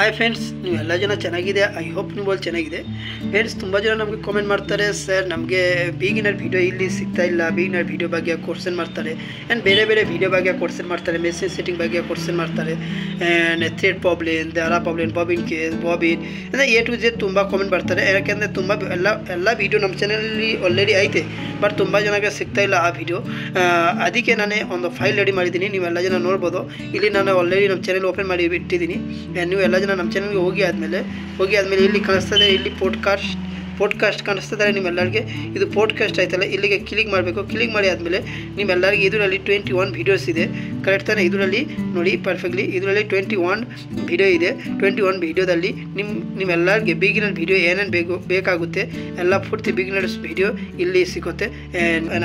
Hi friends, ನೀವೆಲ್ಲ ಜನ ಚೆನ್ನಾಗಿದೆ. ಐ ಹೋಪ್ ನೀವು ಅಲ್ಲಿ ಚೆನ್ನಾಗಿದೆ. ಫ್ರೆಂಡ್ಸ್, ತುಂಬ ಜನ ನಮಗೆ ಕಾಮೆಂಟ್ ಮಾಡ್ತಾರೆ, ಸರ್ ನಮಗೆ ಬಿಗಿನರ್ ವೀಡಿಯೋ ಇಲ್ಲಿ ಸಿಗ್ತಾ ಇಲ್ಲ, ಬಿಗಿನರ್ ವೀಡಿಯೋ ಬಗ್ಗೆ ಕ್ವಶನ್ ಮಾಡ್ತಾರೆ, ಆ್ಯಂಡ್ ಬೇರೆ ಬೇರೆ ವೀಡಿಯೋ ಬಗ್ಗೆ ಕ್ವಶನ್ ಮಾಡ್ತಾರೆ, ಮೆಸೇಜ್ ಸೆಟ್ಟಿಂಗ್ ಬಗ್ಗೆ ಕ್ವಶನ್ ಮಾಡ್ತಾರೆ, ಆ್ಯಂಡ್ ಥ್ರೆಡ್ ಪ್ರಾಬ್ಲಮ್, ದಾರ ಪ್ರಾಬ್ಲಮ್, ಬಾಬಿನ್ ಕೇಸ್, ಬಾಬಿನ್ ಅಂದರೆ ಎ ಟು ಜೆಡ್ ತುಂಬ ಕಾಮೆಂಟ್ ಮಾಡ್ತಾರೆ. ಯಾಕೆಂದರೆ ತುಂಬ ಎಲ್ಲ ವೀಡಿಯೋ ನಮ್ಮ ಚಾನಲಲ್ಲಿ ಆಲ್ರೆಡಿ ಐತೆ, ಬಟ್ ತುಂಬ ಜನಕ್ಕೆ ಸಿಗ್ತಾ ಇಲ್ಲ ಆ ವಿಡಿಯೋ. ಅದಕ್ಕೆ ನಾನು ಒಂದು ಫೈಲ್ ರೆಡಿ ಮಾಡಿದ್ದೀನಿ, ನೀವೆಲ್ಲ ಜನ ನೋಡ್ಬೋದು. ಇಲ್ಲಿ ನಾನು ಆಲ್ರೆಡಿ ನಮ್ಮ ಚಾನಲ್ ಓಪನ್ ಮಾಡಿ ಬಿಟ್ಟಿದ್ದೀನಿ. ನೀವು ಎಲ್ಲ ಜನ ನಮ್ಮ ಚಾನಲ್ಗೆ ಹೋಗಿ ಆದಮೇಲೆ ಇಲ್ಲಿ ಕಾಣಿಸ್ತದೆ, ಇಲ್ಲಿ ಪೋಡ್ಕಾಸ್ಟ್ ಕಾಣಿಸ್ತದೆ. ನಿಮ್ಮೆಲ್ಲರಿಗೆ ಇದು ಪೋಡ್ಕಾಸ್ಟ್ ಆಯ್ತಲ್ಲ, ಇಲ್ಲಿಗೆ ಕ್ಲಿಕ್ ಮಾಡಬೇಕು. ಕ್ಲಿಕ್ ಮಾಡಿ ಆದಮೇಲೆ ನಿಮ್ಮೆಲ್ಲರಿಗೆ ಇದರಲ್ಲಿ 21 ವೀಡಿಯೋಸ್ ಇದೆ, ಕರೆಕ್ಟ್ ತಾನೆ? ಇದರಲ್ಲಿ ನೋಡಿ ಪರ್ಫೆಕ್ಟ್ಲಿ, ಇದರಲ್ಲಿ 21 ವೀಡಿಯೋ ಇದೆ. 21 ವೀಡಿಯೋದಲ್ಲಿ ನಿಮ್ಮೆಲ್ಲರಿಗೆ ಬಿಗಿನರ್ ವೀಡಿಯೋ ಏನೇನು ಬೇಕಾಗುತ್ತೆ ಎಲ್ಲ ಪೂರ್ತಿ ಬಿಗಿನರ್ಸ್ ವೀಡಿಯೋ ಇಲ್ಲಿ ಸಿಗುತ್ತೆ.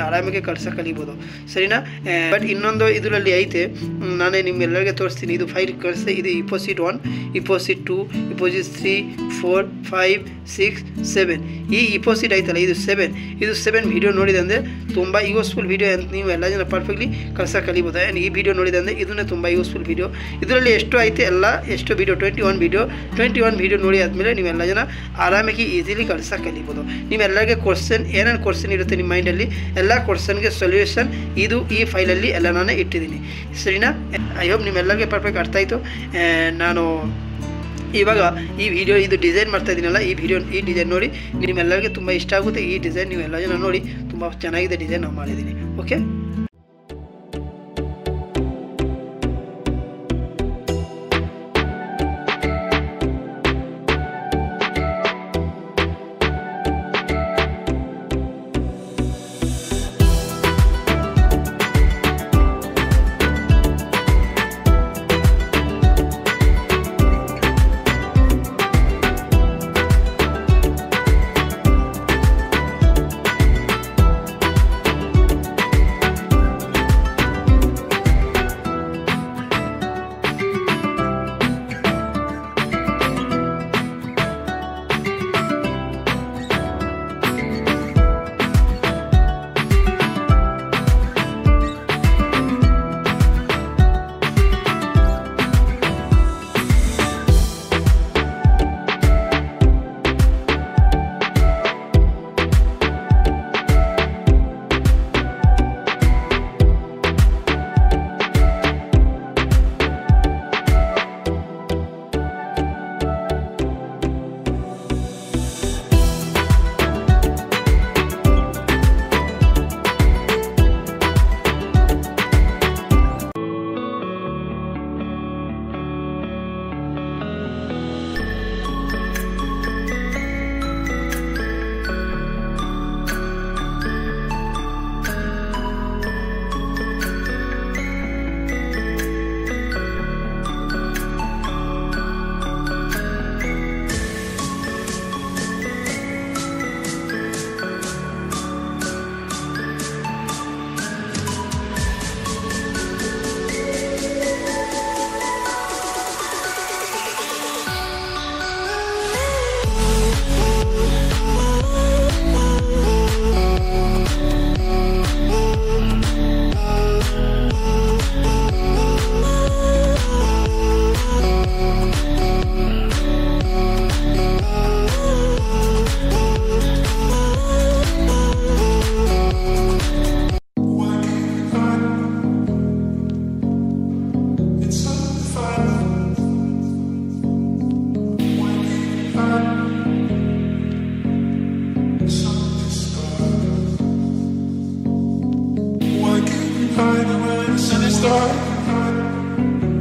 ಆರಾಮಾಗಿ ಕಲಿಬೋದು, ಸರಿನಾ? ಬಟ್ ಇನ್ನೊಂದು ಇದರಲ್ಲಿ ಐತೆ, ನಾನೇ ನಿಮ್ಮೆಲ್ಲರಿಗೆ ತೋರಿಸ್ತೀನಿ. ಇದು ಫೈಲ್ ಕಳಿಸ್ತೇ, ಇದು ಇಪೋಸಿಟ್ 1, ಇಪೋಸಿಟ್ 2, ಇಪೋಸಿಟ್ 3, 4, 5, 6, 7. ಈ ಇಪೋಸಿಟ್ ಆಯ್ತಲ್ಲ, ಇದು 7 ವೀಡಿಯೋ ನೋಡಿದೆ ಅಂದರೆ ತುಂಬ ಯೂಸ್ಫುಲ್ ವೀಡಿಯೋ ಅಂತ ನೀವು ಎಲ್ಲ ಜನ ಪರ್ಫೆಕ್ಟ್ಲಿ ಕಲಿಬೋದು. ಆ್ಯಂಡ್ ಈ ವಿಡಿಯೋ ನೋಡಿದೆ ಅಂದರೆ ಇದನ್ನೇ ತುಂಬ ಯೂಸ್ಫುಲ್ ವೀಡಿಯೋ. ಇದರಲ್ಲಿ ಎಷ್ಟು ಐತೆ ಎಷ್ಟು ವೀಡಿಯೋ 21 ವೀಡಿಯೋ ನೋಡಿ ಆದಮೇಲೆ ನೀವೆಲ್ಲ ಜನ ಆರಾಮಾಗಿ ಈಸಿಲಿ ಕಲಿಬೋದು. ನೀವೆಲ್ಲರಿಗೆ ಏನೇನು ಕ್ವಶನ್ ಇರುತ್ತೆ ನಿಮ್ಮ ಮೈಂಡಲ್ಲಿ, ಎಲ್ಲ ಕ್ವಶನ್ಗೆ ಸೊಲ್ಯೂಷನ್ ಈ ಫೈಲಲ್ಲಿ ಎಲ್ಲ ನಾನು ಇಟ್ಟಿದ್ದೀನಿ, ಸರಿನಾ? ಐ ಹೋಪ್ ನಿಮ್ಮೆಲ್ಲರಿಗೆ ಪರ್ಫೆಕ್ಟ್ ಅರ್ಥ ಆಯಿತು. ನಾನು ಇವಾಗ ಈ ವಿಡಿಯೋ ಇದು ಡಿಸೈನ್ ಮಾಡ್ತಾ ಇದ್ದೀನಲ್ಲ, ಈ ಡಿಸೈನ್ ನೋಡಿ ನಿಮ್ಮೆಲ್ಲರಿಗೆ ತುಂಬ ಇಷ್ಟ ಆಗುತ್ತೆ. ಈ ಡಿಸೈನ್ ನೀವೆಲ್ಲ ಜನ ನೋಡಿ, ತುಂಬ ಚೆನ್ನಾಗಿದೆ ಡಿಸೈನ್ ನಾವು ಮಾಡಿದ್ದೀನಿ. Okay,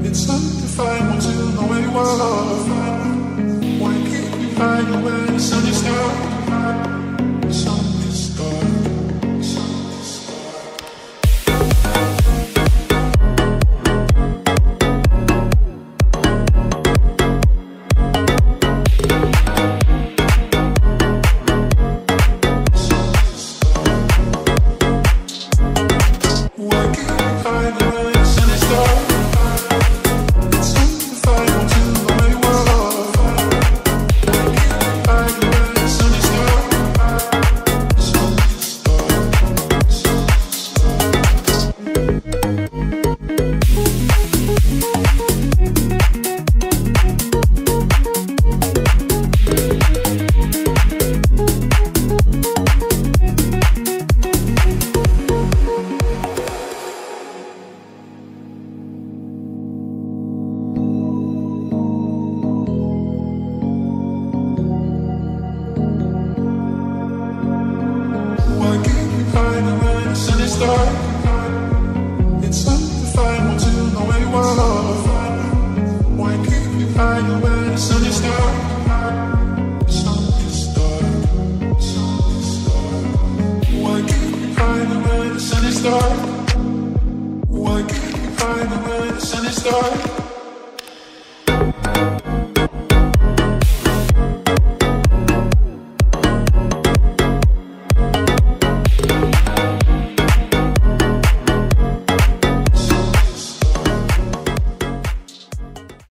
it's undefined until know where you are. Why can't you find a way? The sun is dark. The sun is dark. The sun is start? Why can't you find me when the sun is dark?